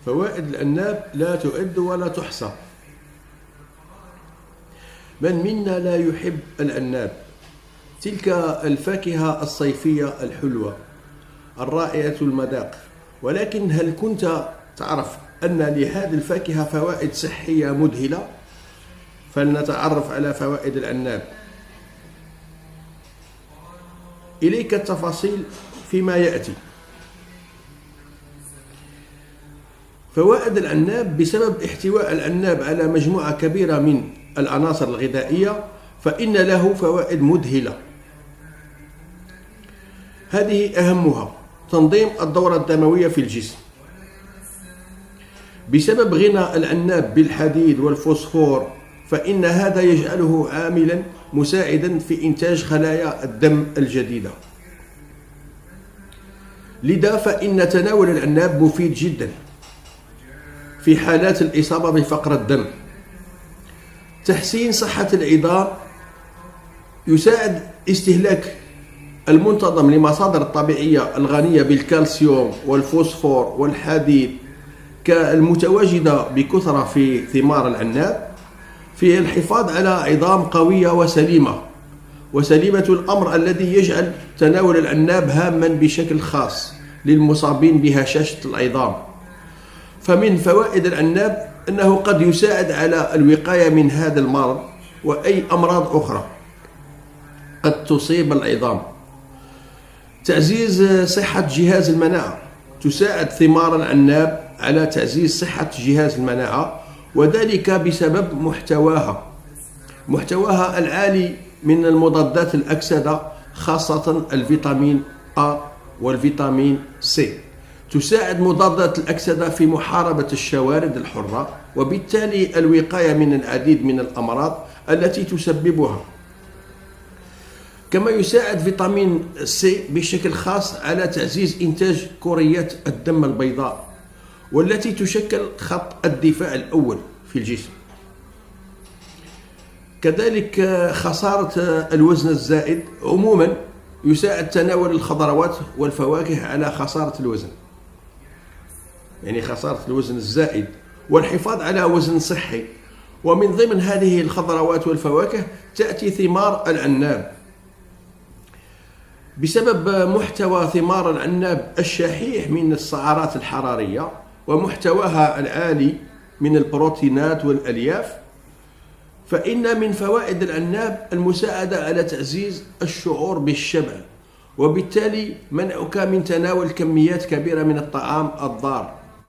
فوائد العناب لا تعد ولا تحصى. من منا لا يحب العناب؟ تلك الفاكهة الصيفية الحلوة الرائعة المذاق. ولكن هل كنت تعرف أن لهذه الفاكهة فوائد صحية مذهلة؟ فلنتعرف على فوائد العناب. إليك التفاصيل فيما يأتي. فوائد العناب: بسبب احتواء العناب على مجموعة كبيرة من العناصر الغذائية فإن له فوائد مذهلة. هذه أهمها: تنظيم الدورة الدموية في الجسم. بسبب غنى العناب بالحديد والفوسفور فإن هذا يجعله عاملا مساعدا في إنتاج خلايا الدم الجديدة. لذا فإن تناول العناب مفيد جدا في حالات الإصابة بفقر الدم. تحسين صحة العظام: يساعد استهلاك المنتظم لمصادر الطبيعية الغنية بالكالسيوم والفوسفور والحديد كالمتواجدة بكثرة في ثمار العناب في الحفاظ على عظام قوية وسليمة الأمر، الذي يجعل تناول العناب هاما بشكل خاص للمصابين بهشاشة العظام. فمن فوائد العناب أنه قد يساعد على الوقاية من هذا المرض وأي أمراض أخرى قد تصيب العظام. تعزيز صحة جهاز المناعة: تساعد ثمار العناب على تعزيز صحة جهاز المناعة، وذلك بسبب محتواها العالي من المضادات الأكسدة خاصة الفيتامين A والفيتامين C. تساعد مضادات الأكسدة في محاربة الشوارد الحرة وبالتالي الوقاية من العديد من الأمراض التي تسببها. كما يساعد فيتامين C بشكل خاص على تعزيز إنتاج كريات الدم البيضاء والتي تشكل خط الدفاع الأول في الجسم. كذلك خسارة الوزن الزائد: عموما يساعد تناول الخضروات والفواكه على خسارة الوزن، يعني خسارة الوزن الزائد والحفاظ على وزن صحي. ومن ضمن هذه الخضروات والفواكه تأتي ثمار العناب. بسبب محتوى ثمار العناب الشحيح من السعرات الحرارية ومحتواها العالي من البروتينات والألياف فإن من فوائد العناب المساعدة على تعزيز الشعور بالشبع وبالتالي منعك من تناول كميات كبيرة من الطعام الضار